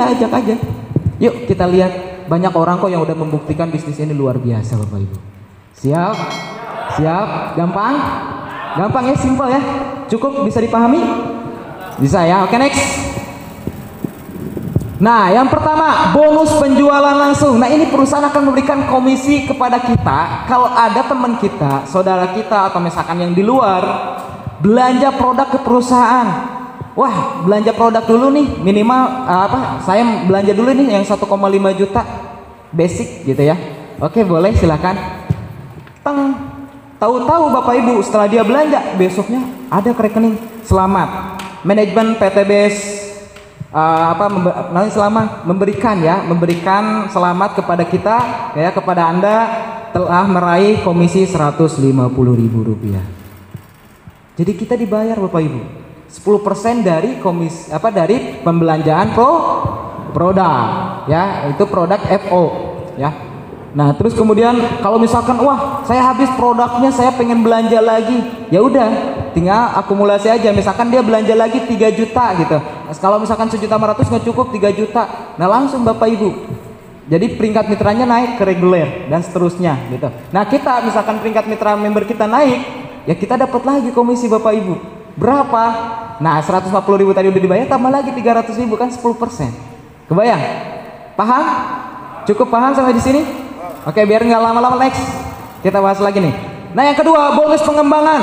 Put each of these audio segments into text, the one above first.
udah ajak aja. Yuk kita lihat, banyak orang kok yang udah membuktikan bisnis ini luar biasa Bapak Ibu. Siap? Siap? Gampang? Gampang ya, simpel ya. Cukup bisa dipahami? Bisa ya. Oke, next. Nah, yang pertama, bonus penjualan langsung. Nah, ini perusahaan akan memberikan komisi kepada kita kalau ada teman kita, saudara kita, atau misalkan yang di luar belanja produk ke perusahaan. Wah, belanja produk dulu nih, minimal saya belanja dulu nih yang 1,5 juta basic gitu ya. Oke, boleh, silakan. Tahu-tahu Bapak Ibu setelah dia belanja, besoknya ada ke rekening. Selamat, manajemen PTBS memberikan selamat kepada kita ya, kepada Anda telah meraih komisi Rp150.000. Jadi kita dibayar Bapak Ibu 10% dari komisi dari pembelanjaan produk ya, itu produk FO ya. Nah, terus kemudian kalau misalkan wah, saya habis produknya, saya pengen belanja lagi, ya udah tinggal akumulasi aja. Misalkan dia belanja lagi 3 juta gitu. Nah, kalau misalkan 1.500.000 nggak cukup 3 juta. Nah, langsung Bapak Ibu. Jadi peringkat mitranya naik ke reguler dan seterusnya gitu. Nah, kita misalkan peringkat mitra member kita naik, ya kita dapat lagi komisi Bapak Ibu. Berapa? Nah, 150.000 tadi udah dibayar, tambah lagi 300.000 kan 10%. Kebayang? Paham? Cukup paham sampai di sini? Oke, biar nggak lama-lama, next kita bahas lagi nih. Nah, yang kedua, bonus pengembangan.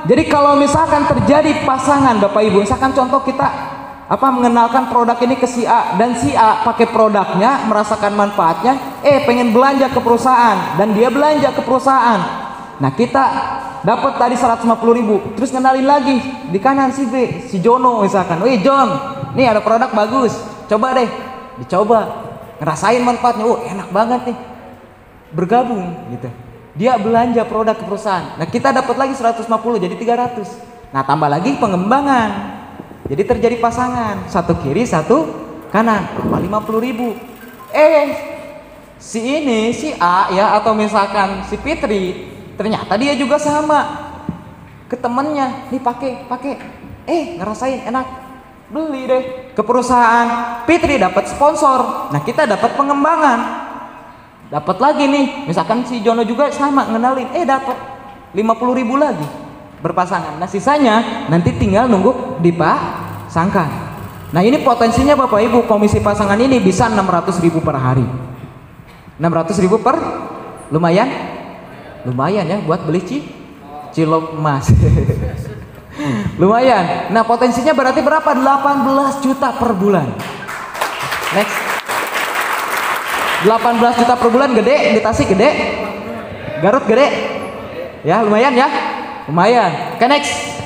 Jadi kalau misalkan terjadi pasangan Bapak Ibu, misalkan contoh kita mengenalkan produk ini ke si A, dan si A pakai produknya, merasakan manfaatnya, pengen belanja ke perusahaan dan dia belanja ke perusahaan. Nah, kita dapat tadi 150.000, terus ngenalin lagi di kanan si B, si Jono misalkan. Wih John, nih ada produk bagus, coba deh. Dicoba, ngerasain manfaatnya, enak banget nih. Bergabung gitu, dia belanja produk ke perusahaan. Nah, kita dapat lagi 150, jadi 300. Nah, tambah lagi pengembangan, jadi terjadi pasangan, satu kiri satu kanan, tambah 50.000. Si A ya, atau misalkan si Fitri, ternyata dia juga sama ke temennya, nih pakai ngerasain enak, beli deh ke perusahaan. Fitri dapat sponsor, nah kita dapat pengembangan. Dapat lagi nih, misalkan si Jono juga sama ngenalin, dapat 50.000 lagi berpasangan. Nah, sisanya nanti tinggal nunggu dipasangkan. Nah, ini potensinya Bapak Ibu, komisi pasangan ini bisa 600.000 per hari. 600.000 per, lumayan ya buat beli cilok emas. Lumayan. Nah, potensinya berarti berapa? 18 juta per bulan. Next. 18 juta per bulan gede, di Tasik gede, Garut gede, ya lumayan ya, lumayan. Oke, next.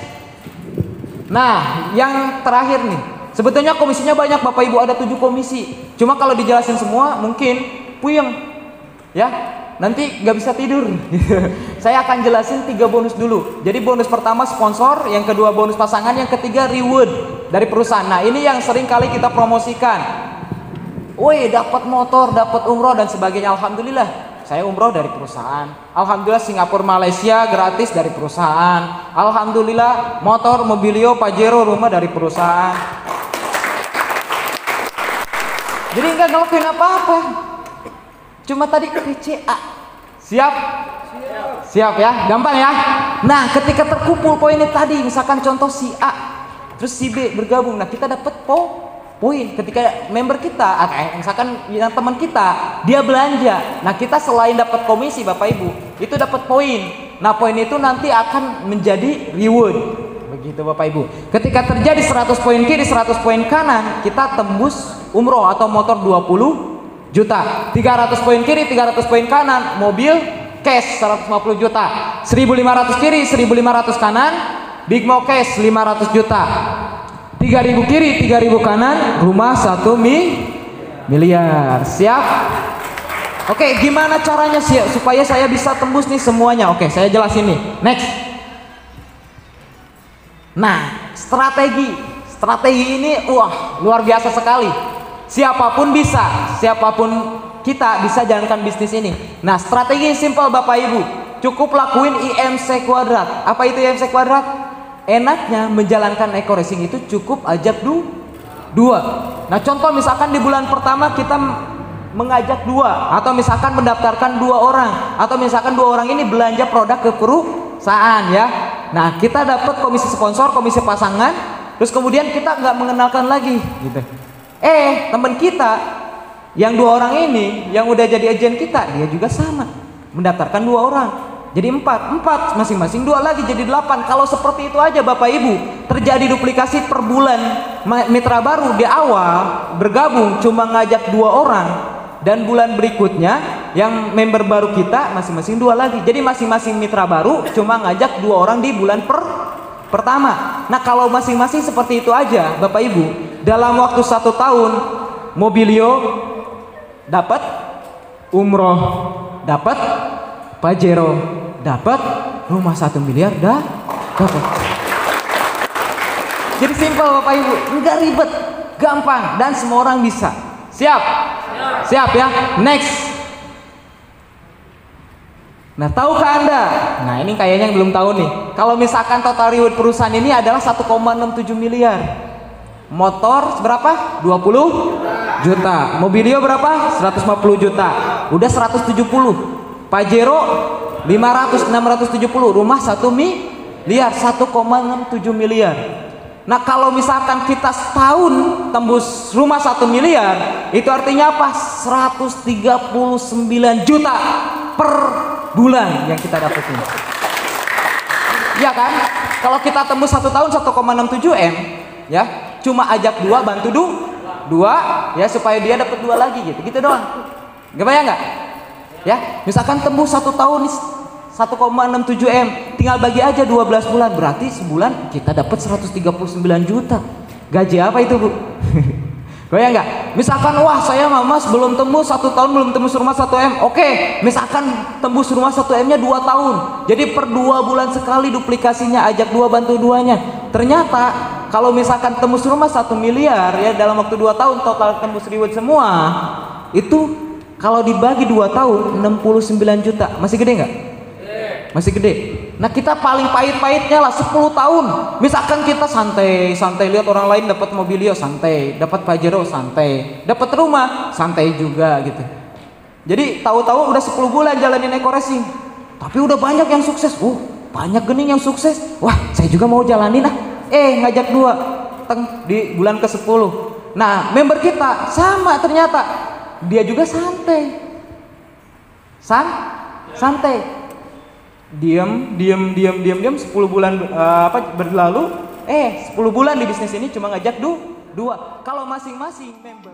Nah, yang terakhir nih, sebetulnya komisinya banyak Bapak Ibu, ada 7 komisi. Cuma kalau dijelasin semua mungkin puyeng, ya, nanti nggak bisa tidur. Saya akan jelasin 3 bonus dulu. Jadi bonus pertama sponsor, yang kedua bonus pasangan, yang ketiga reward dari perusahaan. Nah, ini yang sering kali kita promosikan. Woi, dapat motor, dapat umroh dan sebagainya. Alhamdulillah, saya umroh dari perusahaan. Alhamdulillah, Singapura, Malaysia gratis dari perusahaan. Alhamdulillah, motor, mobilio, Pajero, rumah dari perusahaan. Jadi nggak ngelakuin apa-apa. Cuma tadi PCA. Siap? Siap ya, gampang ya. Nah, ketika terkumpul poinnya tadi, misalkan contoh si A, terus si B bergabung. Nah, kita dapat poin. Ketika member kita, misalkan yang teman kita, dia belanja. Nah, kita selain dapat komisi Bapak Ibu, itu dapat poin. Nah, poin itu nanti akan menjadi reward. Begitu Bapak Ibu. Ketika terjadi 100 poin kiri, 100 poin kanan, kita tembus umroh atau motor 20 juta. 300 poin kiri, 300 poin kanan, mobil cash 150 juta. 1.500 kiri, 1.500 kanan, Big Mo cash 500 juta. 3.000 kiri, 3.000 kanan, rumah 1 miliar. Siap? Oke, gimana caranya supaya saya bisa tembus nih semuanya? Oke, saya jelasin nih. Next. Nah, strategi ini luar biasa sekali. Siapapun bisa, siapapun kita bisa jalankan bisnis ini. Nah, strategi simple Bapak Ibu. Cukup lakuin IMC kuadrat. Apa itu IMC kuadrat? Enaknya menjalankan eco racing itu cukup ajak dua. Nah contoh misalkan di bulan pertama kita mengajak dua, atau misalkan mendaftarkan dua orang, atau misalkan dua orang ini belanja produk ke perusahaan ya. Nah kita dapat komisi sponsor, komisi pasangan, terus kemudian kita nggak mengenalkan lagi gitu. Teman kita yang dua orang ini yang udah jadi agen kita, dia juga sama mendaftarkan dua orang, jadi empat masing-masing dua lagi jadi 8. Kalau seperti itu aja Bapak Ibu terjadi duplikasi per bulan. Mitra baru di awal bergabung cuma ngajak dua orang, dan bulan berikutnya yang member baru kita masing-masing dua lagi, jadi masing-masing mitra baru cuma ngajak dua orang di bulan pertama. Nah kalau masing-masing seperti itu aja Bapak Ibu, dalam waktu 1 tahun Mobilio dapat, umroh dapat, Pajero dapat, rumah 1 miliar dapat. Jadi simpel Bapak Ibu, enggak ribet, gampang, dan semua orang bisa. Siap ya. Next. Nah tahukah Anda, nah ini kayaknya yang belum tahu nih, kalau misalkan total reward perusahaan ini adalah 1,67 miliar. Motor berapa? 20 juta. Mobilio berapa? 150 juta. Udah 170. Pajero 500, 670. Rumah 1 miliar, 1,67 miliar. Nah kalau misalkan kita setahun tembus rumah 1 miliar, itu artinya apa? 139 juta per bulan yang kita dapetin. Ya kan? Kalau kita tembus 1 tahun 1,67 M ya, cuma ajak dua, bantu dua ya, supaya dia dapat dua lagi gitu doang. Gak bayang nggak? Ya, misalkan tembus 1 tahun 1,67 M, tinggal bagi aja 12 bulan, berarti sebulan kita dapat 139 juta. Gaji apa itu Bu? Goyang nggak? Misalkan wah saya Mas belum tembus 1 tahun, belum tembus rumah 1 M. Oke, misalkan tembus rumah 1 M nya 2 tahun, jadi per 2 bulan sekali duplikasinya, ajak dua, bantu duanya. Ternyata kalau misalkan tembus rumah 1 miliar ya, dalam waktu 2 tahun total tembus reward semua itu kalau dibagi 2 tahun 69 juta. Masih gede nggak? Masih gede. Nah kita paling pahit-pahitnya lah 10 tahun. Misalkan kita santai lihat orang lain dapat Mobilio, santai, dapat Pajero, santai, dapat rumah, santai juga gitu. Jadi tahu-tahu udah 10 bulan jalanin eco racing, tapi udah banyak yang sukses. Banyak gening yang sukses. Wah saya juga mau jalanin lah. Ngajak dua di bulan ke-10. Nah member kita sama, ternyata dia juga santai. Santai. Diam 10 bulan berlalu, 10 bulan di bisnis ini cuma ngajak dua. Kalau masing-masing member